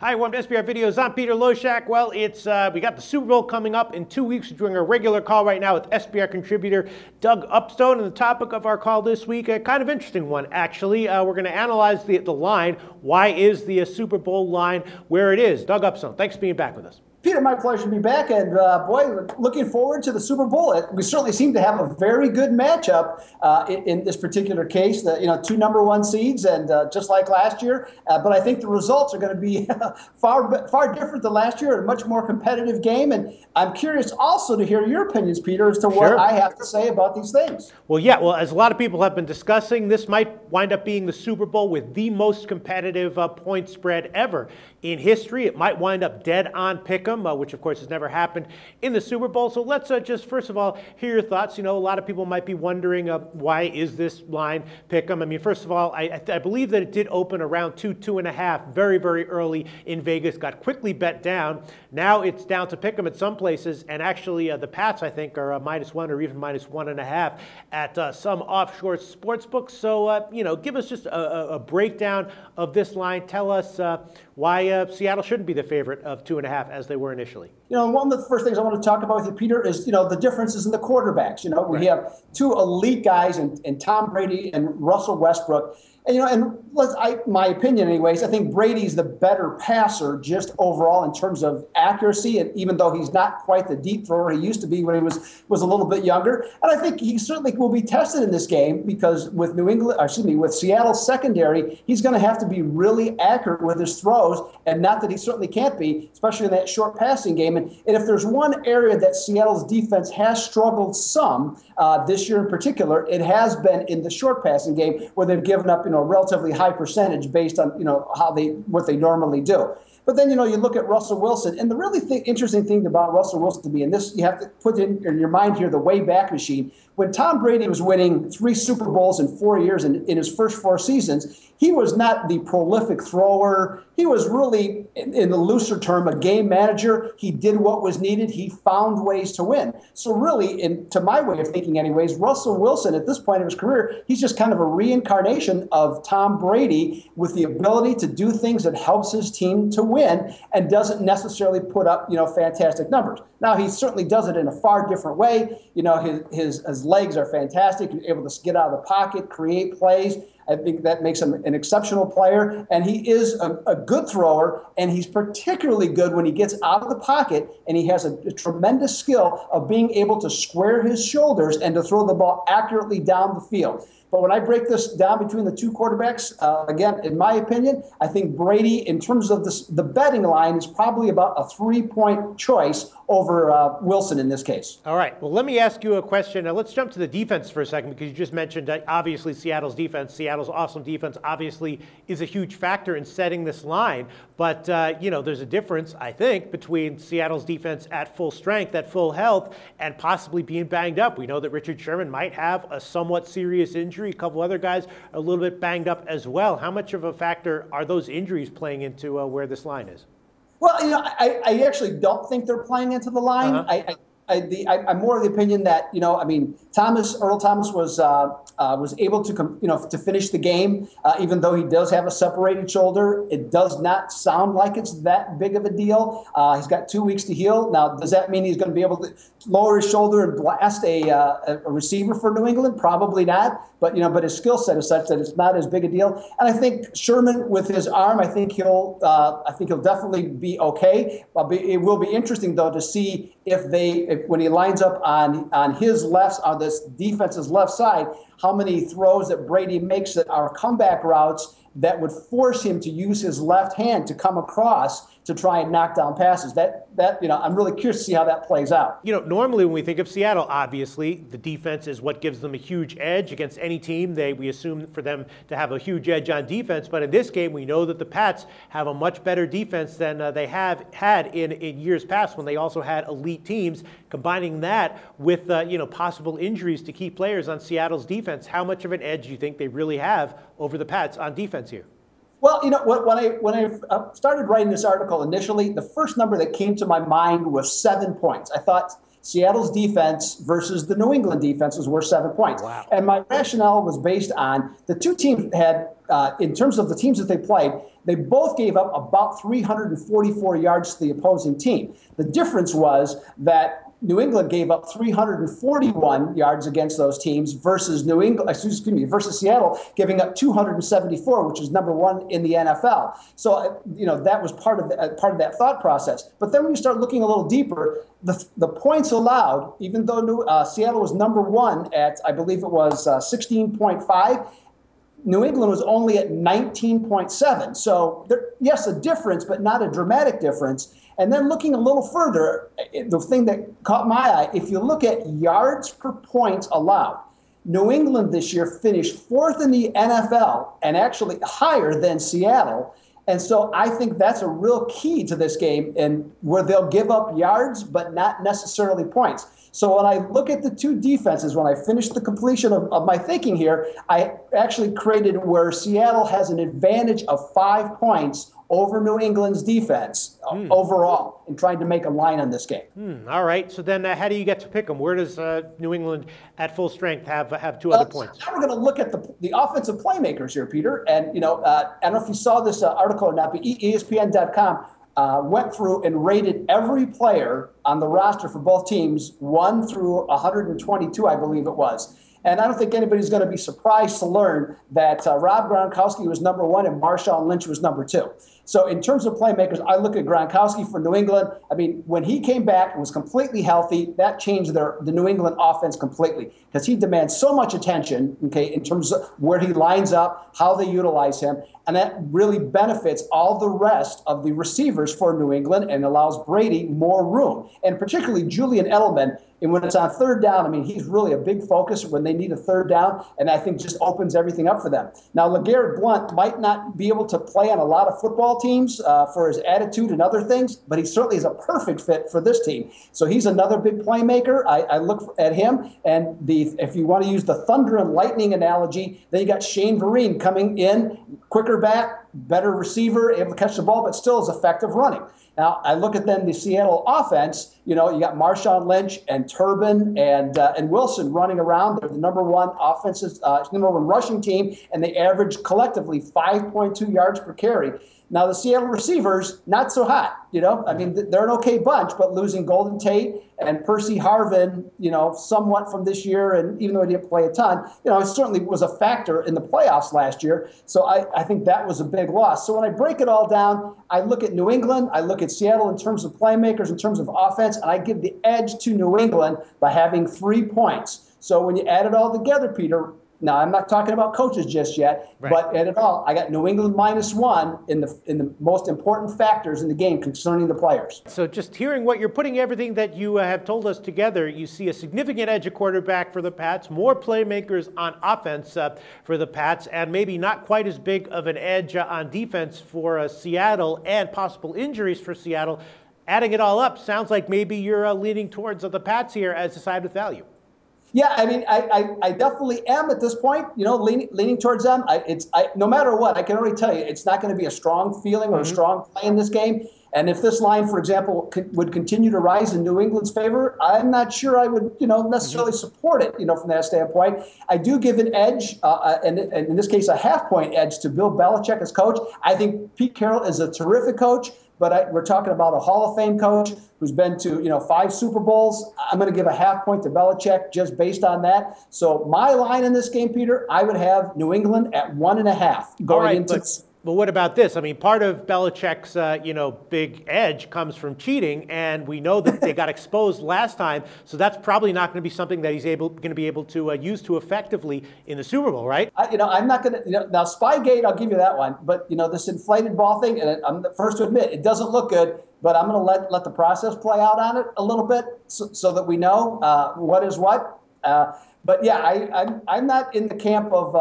Hi, welcome to SBR Videos. I'm Peter Loshak. Well, we got the Super Bowl coming up in 2 weeks. We're doing a regular call right now with SBR contributor Doug Upstone. And the topic of our call this week, a kind of interesting one, actually. We're going to analyze the line. Why is the Super Bowl line where it is? Doug Upstone, thanks for being back with us. Peter, my pleasure to be back, and boy, looking forward to the Super Bowl. We certainly seem to have a very good matchup in this particular case. Two number one seeds, and just like last year. But I think the results are going to be far different than last year, a much more competitive game. And I'm curious also to hear your opinions, Peter, as to what I have to say about these things. Well, yeah. Well, as a lot of people have been discussing, this might wind up being the Super Bowl with the most competitive point spread ever in history. It might wind up dead on pick'em, which of course has never happened in the Super Bowl. So let's just first of all hear your thoughts. You know, a lot of people might be wondering why is this line pick'em? I mean, first of all, I believe that it did open around 2.5 very, very early in Vegas, got quickly bet down. Now it's down to pick'em at some places, and actually the Pats, I think, are -1 or even -1.5 at some offshore sports books. So, give us just a breakdown of this line. Tell us why Seattle shouldn't be the favorite of 2.5 as they were initially. One of the first things I want to talk about with you, Peter, is, the differences in the quarterbacks. We have two elite guys in Tom Brady and Russell Westbrook. And my opinion anyways, I think Brady's the better passer just overall in terms of accuracy. And even though he's not quite the deep thrower he used to be when he was a little bit younger. And I think he certainly will be tested in this game because with with Seattle's secondary, he's going to have to be really accurate with his throws. And not that he certainly can't be, especially in that short passing game. And if there's one area that Seattle's defense has struggled some this year in particular, it has been in the short passing game where they've given up, a relatively high percentage based on, what they normally do. But then, you look at Russell Wilson, and the really interesting thing about Russell Wilson to me, and this you have to put in your mind here, the way back machine. When Tom Brady was winning 3 Super Bowls in 4 years in his first 4 seasons, he was not the prolific thrower. He was really, in the looser term, a game manager. He did what was needed. He found ways to win. So really, to my way of thinking anyways, Russell Wilson at this point of his career, he's just kind of a reincarnation of Tom Brady with the ability to do things that helps his team to win and doesn't necessarily put up, fantastic numbers. Now, he certainly does it in a far different way. His legs are fantastic. He's able to get out of the pocket, create plays. I think that makes him an exceptional player, and he is a good thrower, and he's particularly good when he gets out of the pocket, and he has a tremendous skill of being able to square his shoulders and to throw the ball accurately down the field. But when I break this down between the two quarterbacks, again, in my opinion, I think Brady, in terms of the betting line, is probably about a 3-point choice over Wilson in this case. All right. Well, let me ask you a question. Now, let's jump to the defense for a second because you just mentioned obviously Seattle's defense. Seattle's awesome defense obviously is a huge factor in setting this line. But, there's a difference, I think, between Seattle's defense at full strength, at full health, and possibly being banged up. We know that Richard Sherman might have a somewhat serious injury. A couple other guys are a little bit banged up as well. How much of a factor are those injuries playing into where this line is? Well, I actually don't think they're playing into the line. I'm more of the opinion that Earl Thomas was able to to finish the game, even though he does have a separated shoulder. It does not sound like it's that big of a deal. He's got 2 weeks to heal. Now, does that mean he's going to be able to lower his shoulder and blast a receiver for New England? Probably not. But but his skill set is such that it's not as big a deal. And I think Sherman with his arm, I think he'll definitely be okay. It will be interesting though to see when he lines up on this defense's left side, how many throws that Brady makes that are comeback routes that would force him to use his left hand to come across to try and knock down passes. I'm really curious to see how that plays out. Normally when we think of Seattle, obviously the defense is what gives them a huge edge against any team. We assume for them to have a huge edge on defense, but in this game we know that the Pats have a much better defense than they have had in years past when they also had elite teams. Combining that with possible injuries to key players on Seattle's defense, how much of an edge do you think they really have over the Pats on defense here? Well, when I started writing this article initially, the first number that came to my mind was 7 points. I thought Seattle's defense versus the New England defense was worth 7 points. Wow. And my rationale was based on the two teams had, in terms of the teams that they played, they both gave up about 344 yards to the opposing team. The difference was that New England gave up 341 yards against those teams versus versus Seattle giving up 274, which is number one in the NFL. So, that was part of that thought process. But then when you start looking a little deeper, the points allowed, even though Seattle was number one at, I believe it was 16.5, New England was only at 19.7. So, yes, a difference, but not a dramatic difference. And then looking a little further, the thing that caught my eye, if you look at yards per point allowed, New England this year finished fourth in the NFL and actually higher than Seattle. And so I think that's a real key to this game, and where they'll give up yards but not necessarily points. So when I look at the two defenses, when I finish the completion of my thinking here, I actually created where Seattle has an advantage of 5 points over New England's defense overall, in trying to make a line on this game. All right. So then how do you get to pick them? Where does New England at full strength have two other points? Now we're going to look at the offensive playmakers here, Peter. And, I don't know if you saw this article or not, but ESPN.com went through and rated every player on the roster for both teams, 1 through 122, I believe it was. And I don't think anybody's going to be surprised to learn that Rob Gronkowski was number 1 and Marshawn Lynch was number 2. So in terms of playmakers, I look at Gronkowski for New England. I mean, when he came back and was completely healthy, that changed the New England offense completely, because he demands so much attention, in terms of where he lines up, how they utilize him, and that really benefits all the rest of the receivers for New England and allows Brady more room, and particularly Julian Edelman. And when it's on third down, I mean, he's really a big focus when they need a third down, and I think just opens everything up for them. Now, LeGarrette Blount might not be able to play on a lot of football teams for his attitude and other things, but he certainly is a perfect fit for this team. So he's another big playmaker. I look at him, and if you want to use the thunder and lightning analogy, then you got Shane Vereen coming in, quicker back, better receiver, able to catch the ball, but still is effective running. Now, I look at then the Seattle offense. You got Marshawn Lynch and Turbin and Wilson running around. They're the number one rushing team, and they average collectively 5.2 yards per carry. Now, the Seattle receivers, not so hot. I mean, they're an okay bunch, but losing Golden Tate and Percy Harvin, somewhat from this year, and even though he didn't play a ton, it certainly was a factor in the playoffs last year. So I think that was a big loss. So when I break it all down, I look at New England, I look at Seattle in terms of playmakers, in terms of offense, and I give the edge to New England by having 3 points. So when you add it all together, Peter, now, I'm not talking about coaches just yet, right, but at all, I got New England -1 in the most important factors in the game concerning the players. So just hearing what you're putting everything that you have told us together, you see a significant edge at quarterback for the Pats, more playmakers on offense for the Pats, and maybe not quite as big of an edge on defense for Seattle, and possible injuries for Seattle. Adding it all up, sounds like maybe you're leaning towards the Pats here as a side with value. Yeah, I mean, I definitely am at this point, leaning towards them. No matter what, I can already tell you, it's not going to be a strong feeling or a strong play in this game. And if this line, for example, would continue to rise in New England's favor, I'm not sure I would, necessarily support it, from that standpoint. I do give an edge, and in this case, a half-point edge to Bill Belichick as coach. I think Pete Carroll is a terrific coach. But we're talking about a Hall of Fame coach who's been to 5 Super Bowls. I'm going to give a half point to Belichick just based on that. So my line in this game, Peter, I would have New England at 1.5 going into. But what about this? I mean, part of Belichick's, big edge comes from cheating, and we know that they got exposed last time, so that's probably not going to be something that he's going to be able to use too effectively in the Super Bowl, right? I'm not going to. Now, Spygate, I'll give you that one, but this inflated ball thing, and I'm the first to admit it doesn't look good. But I'm going to let the process play out on it a little bit, so that we know what is what. But yeah, I'm not in the camp of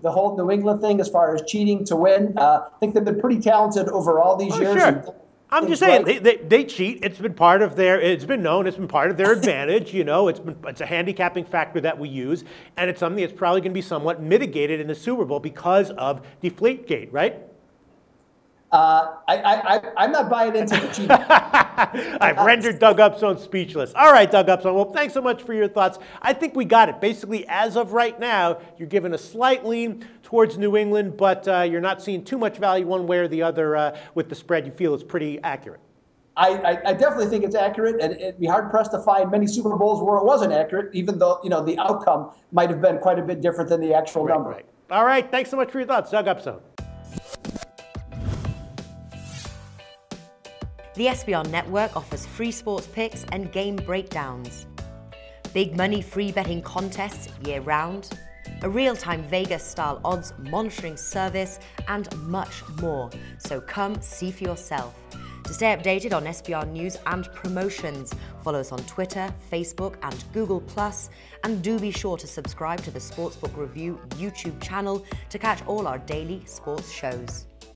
the whole New England thing as far as cheating to win. I think they've been pretty talented over all these years. Sure. I'm just saying they cheat. It's been part of it's been known. It's been part of their advantage. It's a handicapping factor that we use, and it's something that's probably going to be somewhat mitigated in the Super Bowl because of Deflategate, right? I'm not buying into the cheating. I've rendered Doug Upzone speechless. All right, Doug Upzone. Well, thanks so much for your thoughts. I think we got it. Basically, as of right now, you're given a slight lean towards New England, but you're not seeing too much value one way or the other with the spread. You feel it's pretty accurate. I definitely think it's accurate, and it'd be hard pressed to find many Super Bowls where it wasn't accurate, even though the outcome might have been quite a bit different than the actual number. Right. All right, thanks so much for your thoughts, Doug Upzone. The SBR Network offers free sports picks and game breakdowns, big money free betting contests year-round, a real-time Vegas-style odds monitoring service, and much more. So come see for yourself. To stay updated on SBR news and promotions, follow us on Twitter, Facebook, and Google+, and do be sure to subscribe to the Sportsbook Review YouTube channel to catch all our daily sports shows.